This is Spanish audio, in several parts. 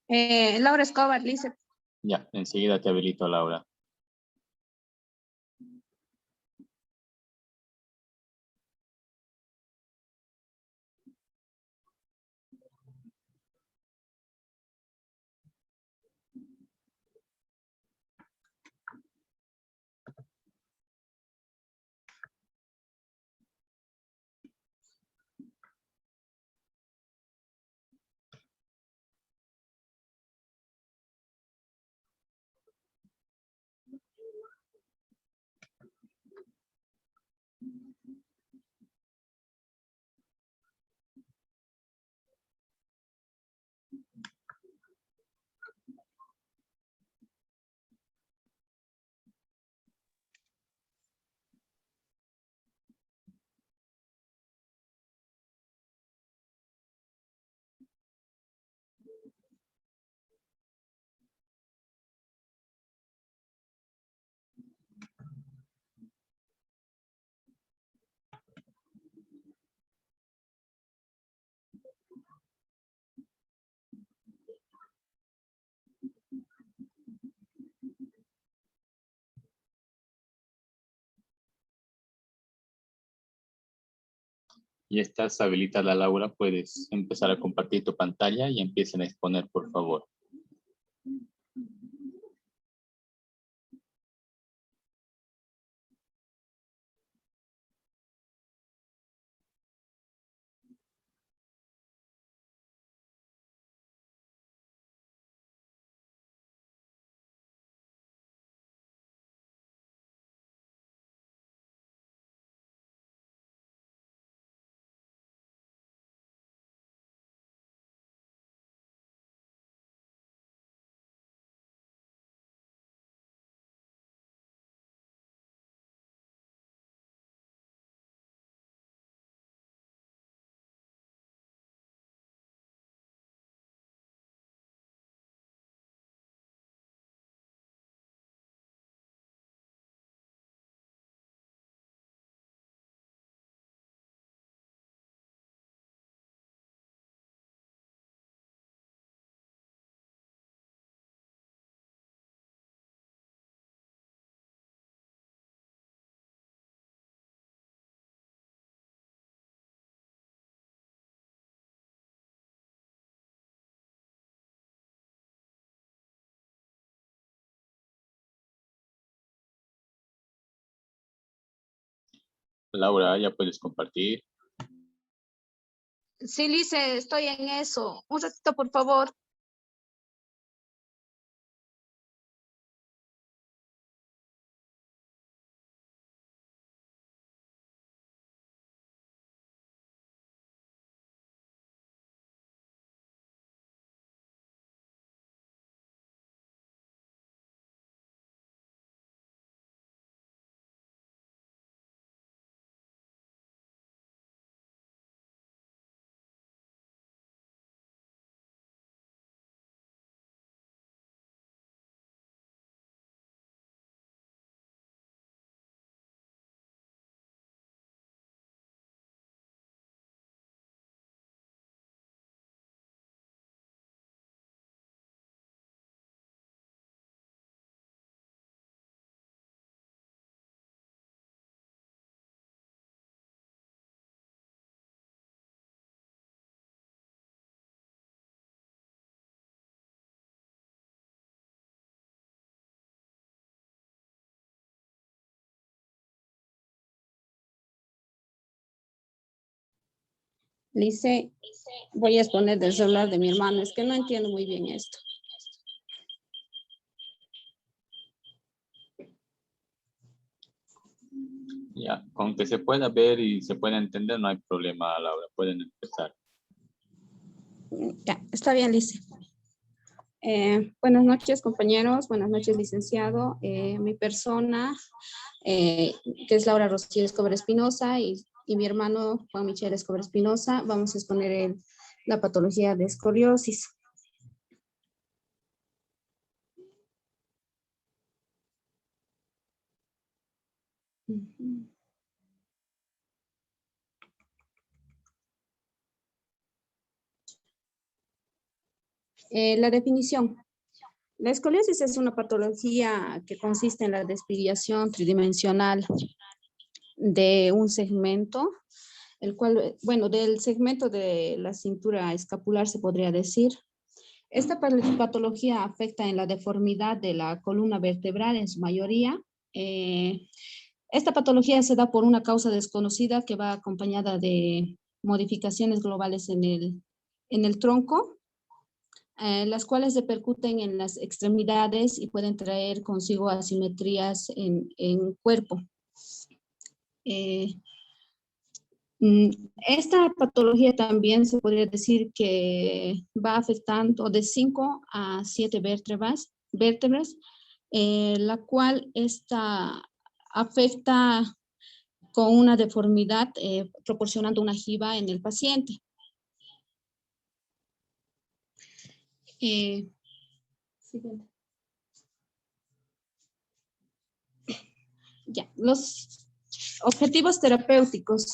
Laura Escobar, Lice. Ya, enseguida te habilito, Laura. Y estás habilitada, Laura. Puedes empezar a compartir tu pantalla y empiecen a exponer, por favor. Laura, ya puedes compartir. Sí, Lice, estoy en eso. Un ratito, por favor. Lice, voy a exponer del celular de mi hermano. Es que no entiendo muy bien esto. Ya, con que se pueda ver y se pueda entender, no hay problema, Laura. Pueden empezar. Ya, está bien, Lice. Buenas noches, compañeros. Buenas noches, licenciado. Mi persona, que es Laura Rocío Escobar Espinosa, y mi hermano Juan Michel Escobar Espinosa, vamos a exponer la patología de escoliosis. La definición. La escoliosis es una patología que consiste en la desviación tridimensional de un segmento, el cual, bueno, del segmento de la cintura escapular se podría decir. Esta patología afecta en la deformidad de la columna vertebral en su mayoría. Esta patología se da por una causa desconocida que va acompañada de modificaciones globales en el tronco, las cuales repercuten en las extremidades y pueden traer consigo asimetrías en cuerpo. Esta patología también se podría decir que va afectando de 5 a 7 vértebras, la cual esta afecta con una deformidad, proporcionando una jiba en el paciente. Siguiente. Ya, los objetivos terapéuticos.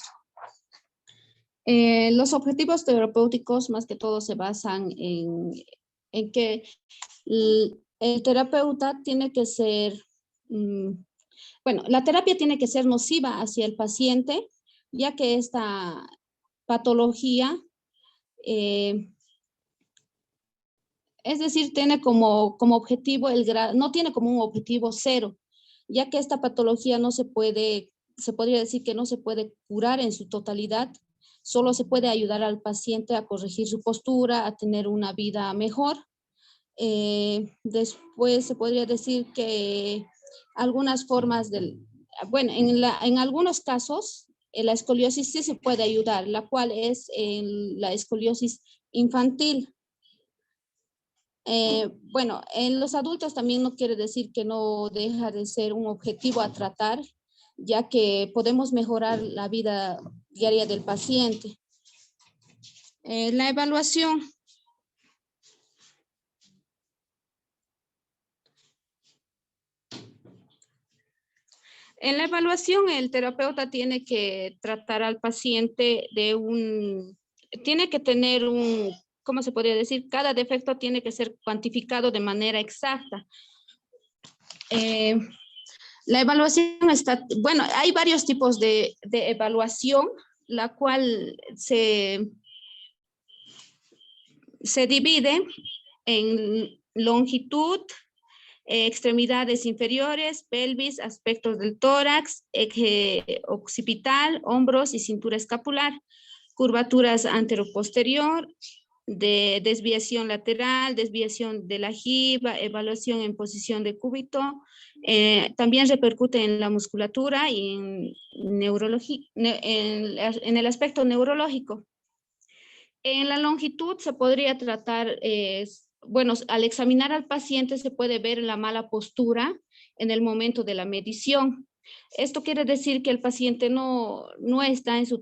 Los objetivos terapéuticos más que todo se basan en que el terapeuta tiene que ser, bueno, la terapia tiene que ser nociva hacia el paciente, ya que esta patología, es decir, tiene como objetivo no tiene como un objetivo cero, ya que esta patología no se podría decir que no se puede curar en su totalidad, solo se puede ayudar al paciente a corregir su postura, a tener una vida mejor. Después se podría decir que algunas formas bueno, en algunos casos, la escoliosis sí se puede ayudar, la cual es la escoliosis infantil. Bueno, en los adultos también no quiere decir que no deja de ser un objetivo a tratar, ya que podemos mejorar la vida diaria del paciente. La evaluación. En la evaluación, el terapeuta tiene que tratar al paciente tiene que tener ¿cómo se podría decir? Cada defecto tiene que ser cuantificado de manera exacta. La evaluación bueno, hay varios tipos de evaluación, la cual se divide en longitud, extremidades inferiores, pelvis, aspectos del tórax, eje occipital, hombros y cintura escapular, curvaturas anteroposterior, de desviación lateral, desviación de la jiba, evaluación en posición de cúbito. También repercute en la musculatura y en el aspecto neurológico. En la longitud se podría tratar, bueno, al examinar al paciente se puede ver la mala postura en el momento de la medición. Esto quiere decir que el paciente no está en su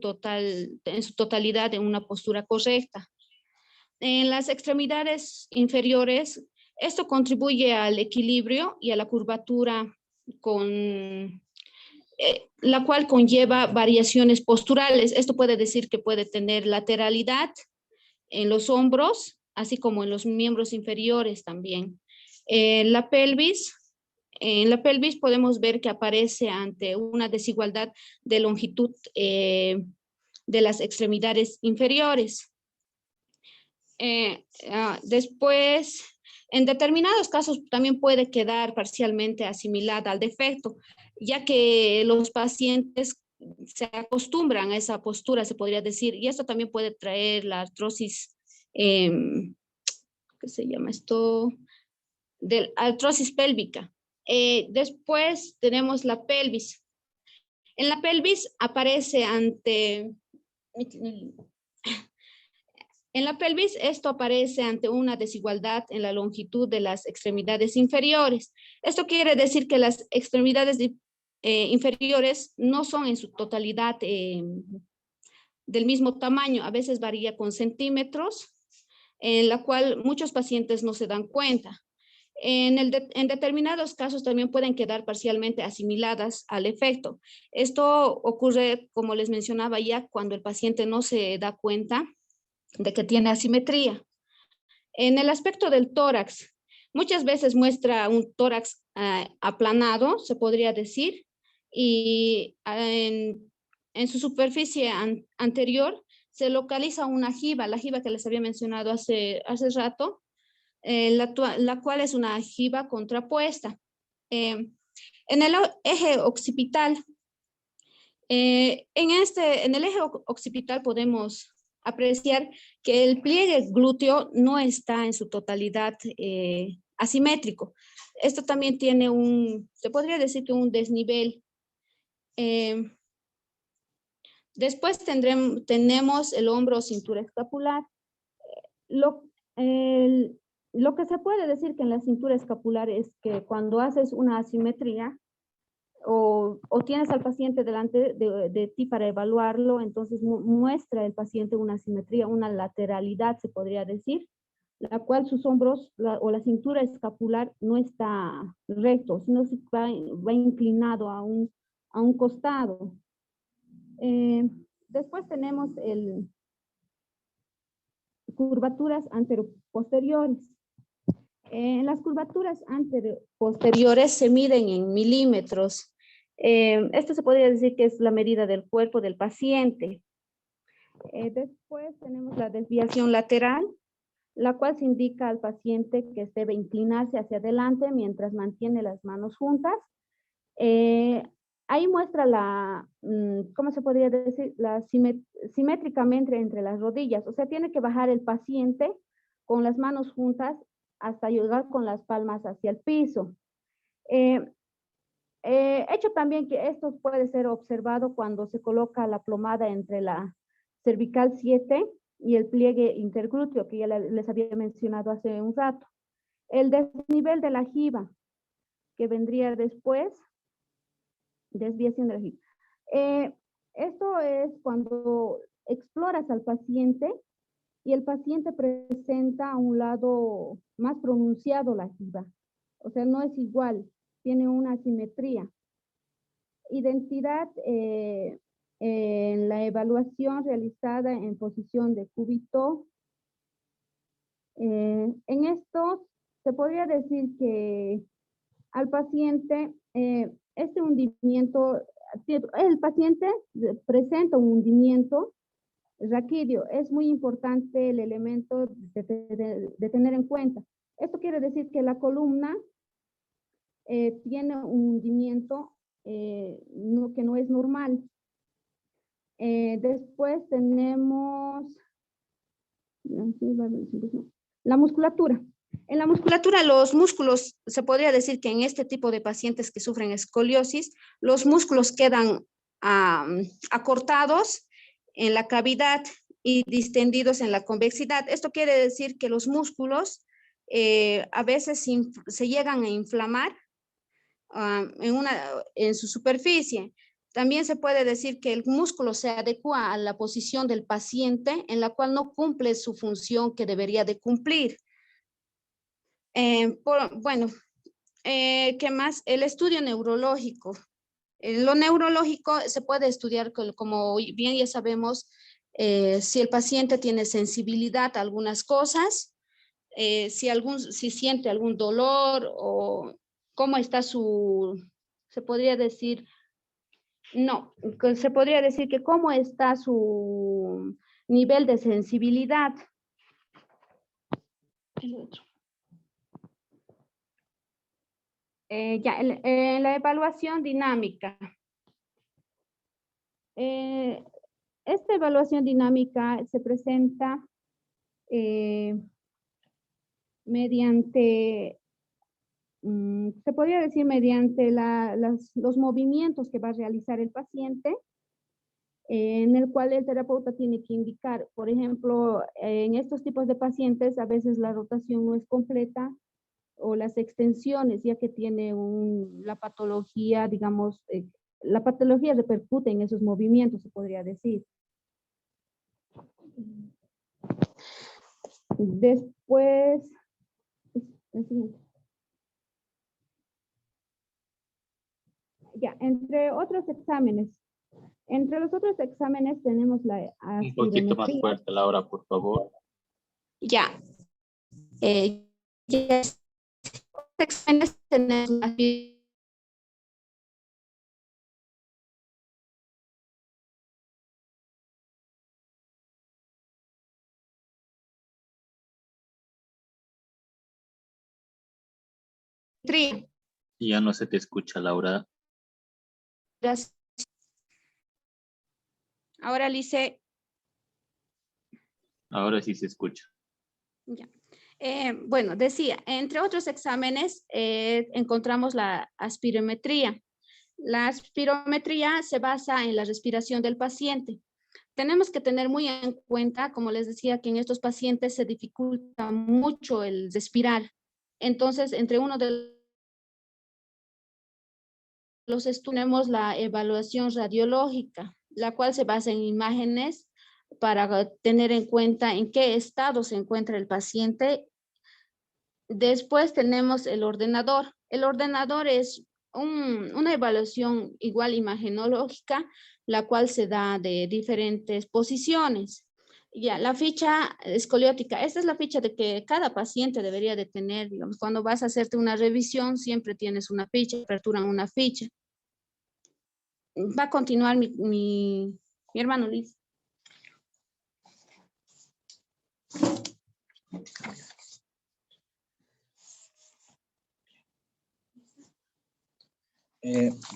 totalidad en una postura correcta. En las extremidades inferiores, esto contribuye al equilibrio y a la curvatura la cual conlleva variaciones posturales. Esto puede decir que puede tener lateralidad en los hombros, así como en los miembros inferiores también. En la pelvis podemos ver que aparece ante una desigualdad de longitud de las extremidades inferiores. Después, en determinados casos también puede quedar parcialmente asimilada al defecto, ya que los pacientes se acostumbran a esa postura, se podría decir, y esto también puede traer la artrosis, ¿qué se llama esto? Artrosis pélvica. Después tenemos la pelvis. En la pelvis aparece En la pelvis, esto aparece ante una desigualdad en la longitud de las extremidades inferiores. Esto quiere decir que las extremidades inferiores no son en su totalidad del mismo tamaño. A veces varía con centímetros, en la cual muchos pacientes no se dan cuenta. En determinados casos también pueden quedar parcialmente asimiladas al efecto. Esto ocurre, como les mencionaba ya, cuando el paciente no se da cuenta de que tiene asimetría. En el aspecto del tórax, muchas veces muestra un tórax aplanado, se podría decir, y en su superficie anterior se localiza una jiba, la jiba que les había mencionado hace rato, la cual es una jiba contrapuesta. En el eje occipital, en el eje occipital podemos apreciar que el pliegue glúteo no está en su totalidad asimétrico. Esto también tiene se podría decir que un desnivel. Después tenemos el hombro o cintura escapular. Lo que se puede decir que en la cintura escapular es que cuando haces una asimetría, o tienes al paciente delante de ti para evaluarlo, entonces muestra el paciente una asimetría, una lateralidad, se podría decir, la cual sus hombros o la cintura escapular no está recto, sino que va inclinado a un costado. Después tenemos curvaturas anteroposteriores. Las curvaturas anteroposteriores se miden en milímetros. Esto se podría decir que es la medida del cuerpo del paciente. Después tenemos la desviación lateral, la cual se indica al paciente que debe inclinarse hacia adelante mientras mantiene las manos juntas. Ahí muestra ¿cómo se podría decir? Simétricamente entre las rodillas. O sea, tiene que bajar el paciente con las manos juntas hasta llegar con las palmas hacia el piso. Hecho también que esto puede ser observado cuando se coloca la plomada entre la cervical 7 y el pliegue interglúteo, que ya les había mencionado hace un rato. El desnivel de la jiba, que vendría después, desviación de la jiba. Esto es cuando exploras al paciente y el paciente presenta a un lado más pronunciado la jiba. O sea, no es igual, tiene una asimetría. Identidad en la evaluación realizada en posición de cúbito. En esto se podría decir que al paciente, este hundimiento, el paciente presenta un hundimiento raquídeo. Es muy importante el elemento de tener en cuenta. Esto quiere decir que la columna tiene un hundimiento que no es normal. Después tenemos la musculatura. En la musculatura, los músculos, se podría decir que en este tipo de pacientes que sufren escoliosis, los músculos quedan acortados en la cavidad y distendidos en la convexidad. Esto quiere decir que los músculos a veces se llegan a inflamar en su superficie. También se puede decir que el músculo se adecua a la posición del paciente en la cual no cumple su función que debería de cumplir. ¿Qué más? El estudio neurológico. Lo neurológico se puede estudiar, como bien ya sabemos, si el paciente tiene sensibilidad a algunas cosas, si siente algún dolor o cómo está se podría decir, se podría decir que cómo está su nivel de sensibilidad. El otro. La evaluación dinámica. Esta evaluación dinámica se presenta mediante, se podría decir mediante los movimientos que va a realizar el paciente, en el cual el terapeuta tiene que indicar, por ejemplo, en estos tipos de pacientes a veces la rotación no es completa, o las extensiones, ya que tiene la patología, digamos, la patología repercute en esos movimientos, se podría decir. Después, ya, entre otros exámenes. Entre los otros exámenes tenemos la un poquito más fuerte, Laura, por favor. Ya. Ya exámenes tenemos la aspirometría. Y ya no se te escucha, Laura. Ahora, Lice, Ahora sí se escucha. ya. Bueno, decía, entre otros exámenes encontramos la aspirometría. La aspirometría se basa en la respiración del paciente. Tenemos que tener muy en cuenta, como les decía, que en estos pacientes se dificulta mucho el respirar. Entonces, entre uno de los tenemos la evaluación radiológica, la cual se basa en imágenes para tener en cuenta en qué estado se encuentra el paciente. Después tenemos el ordenador. El ordenador es una evaluación igual imagenológica, la cual se da de diferentes posiciones. Ya, la ficha escoliótica, esta es la ficha de que cada paciente debería de tener, digamos, cuando vas a hacerte una revisión, siempre tienes una ficha, aperturan una ficha. Va a continuar mi hermano Luis.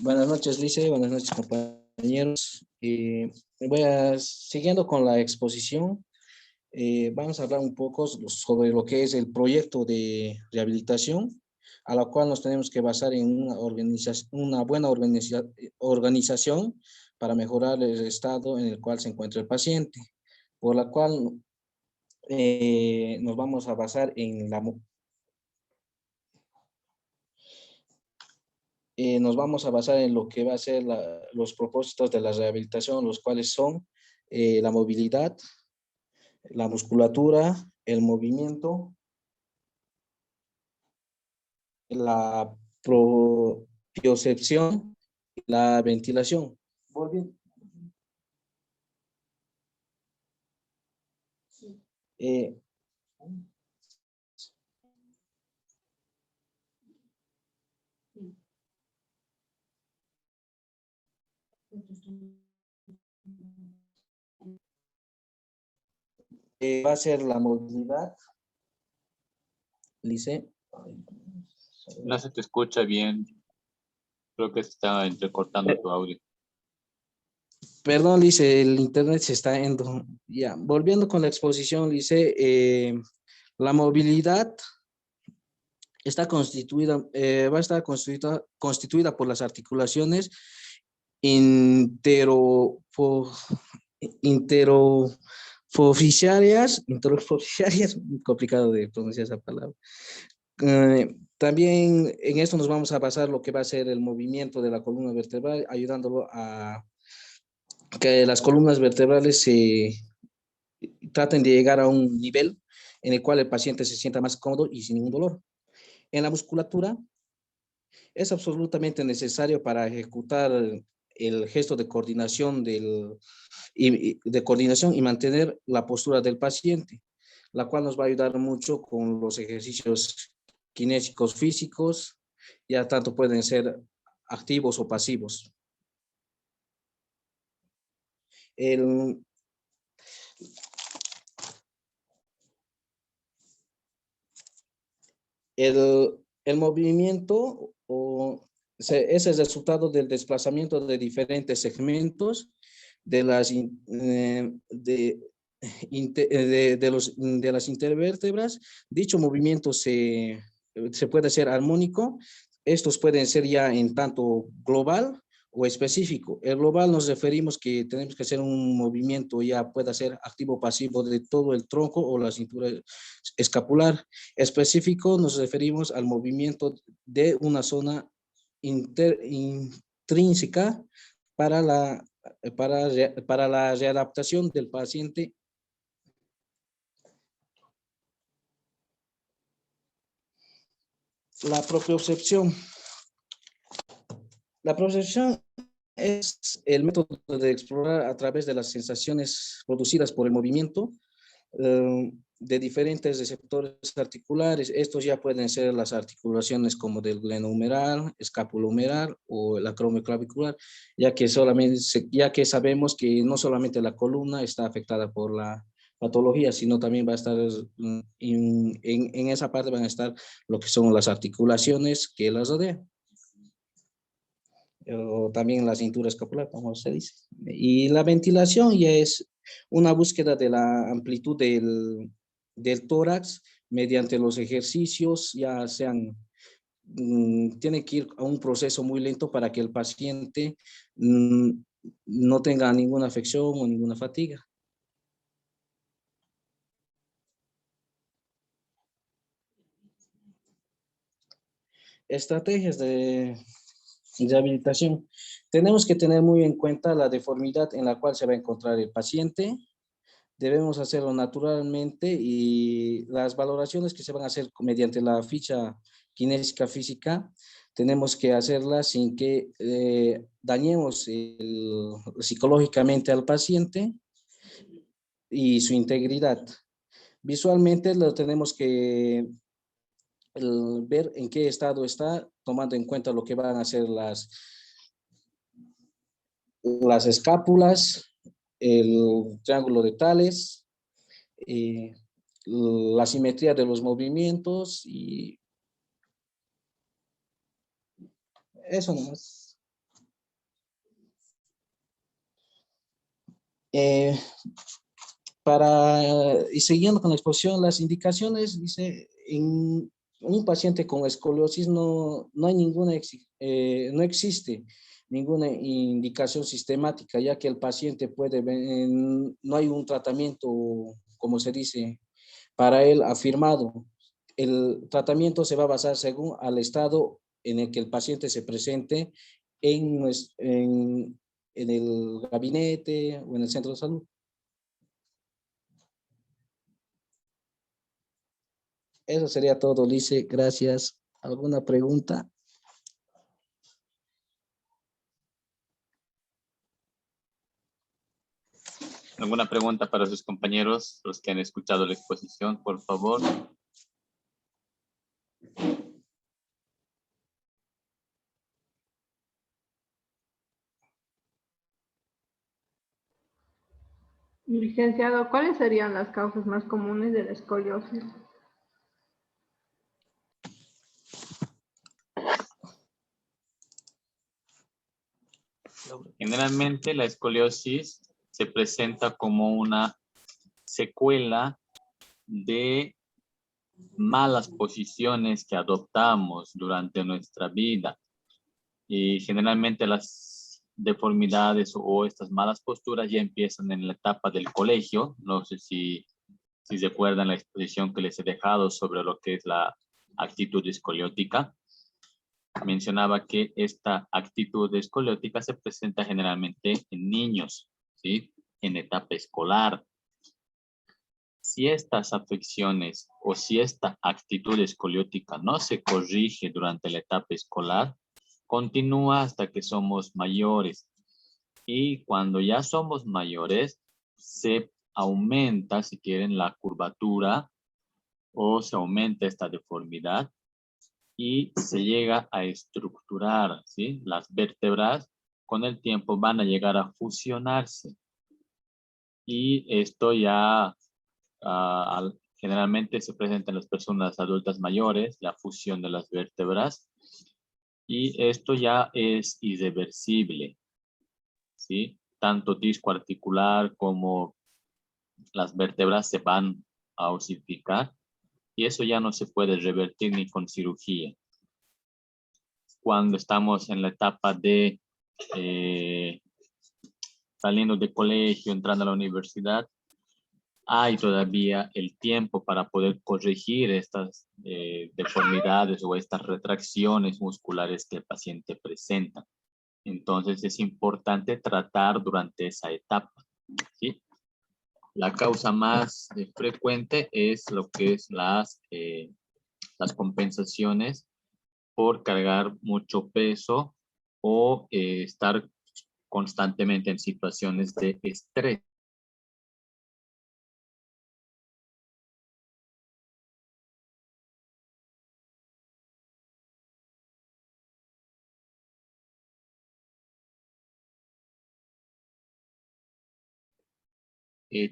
Buenas noches, Lice. Buenas noches, compañeros. Siguiendo con la exposición, vamos a hablar un poco sobre lo que es el proyecto de rehabilitación, a la cual nos tenemos que basar en una buena organización para mejorar el estado en el cual se encuentra el paciente, por la cual nos vamos a basar en nos vamos a basar en lo que va a ser los propósitos de la rehabilitación, los cuales son la movilidad, la musculatura, el movimiento, la propiocepción, la ventilación. Volviendo. Eh, Va a ser la movilidad, Lice. No se te escucha bien. Creo que se está entrecortando tu audio. Perdón, Lice, el internet se está yendo. Ya, volviendo con la exposición, Lice, la movilidad está constituida, va a estar constituida por las articulaciones interofociarias, muy complicado de pronunciar esa palabra. También en esto nos vamos a basar lo que va a ser el movimiento de la columna vertebral, ayudándolo a que las columnas vertebrales se traten de llegar a un nivel en el cual el paciente se sienta más cómodo y sin ningún dolor. En la musculatura es absolutamente necesario para ejecutar el gesto de coordinación y mantener la postura del paciente, la cual nos va a ayudar mucho con los ejercicios kinésicos físicos, ya tanto pueden ser activos o pasivos. El movimiento es el resultado del desplazamiento de diferentes segmentos de las, de las intervértebras. Dicho movimiento se puede hacer armónico. Estos pueden ser ya en tanto global o específico. El global nos referimos que tenemos que hacer un movimiento ya pueda ser activo o pasivo de todo el tronco o la cintura escapular. Específico nos referimos al movimiento de una zona intrínseca para la readaptación del paciente. La propiocepción. La propiocepción es el método de explorar a través de las sensaciones producidas por el movimiento de diferentes receptores articulares. Estos ya pueden ser las articulaciones como del glenohumeral, escapulohumeral o el acromioclavicular, ya que ya que sabemos que no solamente la columna está afectada por la patología, sino también va a estar en esa parte van a estar lo que son las articulaciones que las rodean. O también la cintura escapular, como se dice. Y la ventilación ya es una búsqueda de la amplitud del tórax mediante los ejercicios, ya sean, tiene que ir a un proceso muy lento para que el paciente no tenga ninguna afección o ninguna fatiga. Estrategias de rehabilitación. Tenemos que tener muy en cuenta la deformidad en la cual se va a encontrar el paciente. Debemos hacerlo naturalmente y las valoraciones que se van a hacer mediante la ficha kinésica física, tenemos que hacerlas sin que dañemos psicológicamente al paciente y su integridad. Visualmente lo tenemos que ver en qué estado está, tomando en cuenta lo que van a ser las escápulas, el triángulo de Tales, la simetría de los movimientos y eso nomás. Y siguiendo con la exposición, las indicaciones, dice, en un paciente con escoliosis no hay no existe ninguna indicación sistemática, ya que el paciente no hay un tratamiento, como se dice, para él afirmado. El tratamiento se va a basar según al estado en el que el paciente se presente en el gabinete o en el centro de salud. Eso sería todo, Lice. Gracias. ¿Alguna pregunta? ¿Alguna pregunta para sus compañeros, los que han escuchado la exposición, por favor? Licenciado, ¿cuáles serían las causas más comunes de la escoliosis? Generalmente la escoliosis se presenta como una secuela de malas posiciones que adoptamos durante nuestra vida. Y generalmente las deformidades o estas malas posturas ya empiezan en la etapa del colegio. No sé si se acuerdan la exposición que les he dejado sobre lo que es la actitud escoliótica. Mencionaba que esta actitud escoliótica se presenta generalmente en niños, ¿sí? En etapa escolar. Si estas afecciones o si esta actitud escoliótica no se corrige durante la etapa escolar, continúa hasta que somos mayores. Y cuando ya somos mayores, se aumenta, si quieren, la curvatura o se aumenta esta deformidad y se llega a estructurar, ¿sí? Las vértebras con el tiempo van a llegar a fusionarse. Y esto ya generalmente se presenta en las personas adultas mayores, la fusión de las vértebras. Y esto ya es irreversible, ¿sí? Tanto disco articular como las vértebras se van a osificar y eso ya no se puede revertir ni con cirugía. Cuando estamos en la etapa de saliendo de colegio, entrando a la universidad, hay todavía el tiempo para poder corregir estas deformidades o estas retracciones musculares que el paciente presenta. Entonces es importante tratar durante esa etapa, ¿sí? La causa más frecuente es lo que es las compensaciones por cargar mucho peso o estar constantemente en situaciones de estrés.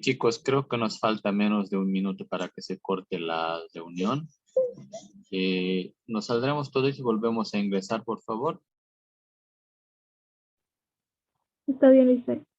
Chicos, creo que nos falta menos de un minuto para que se corte la reunión. Nos saldremos todos y volvemos a ingresar, por favor. Está bien, Lisbeth.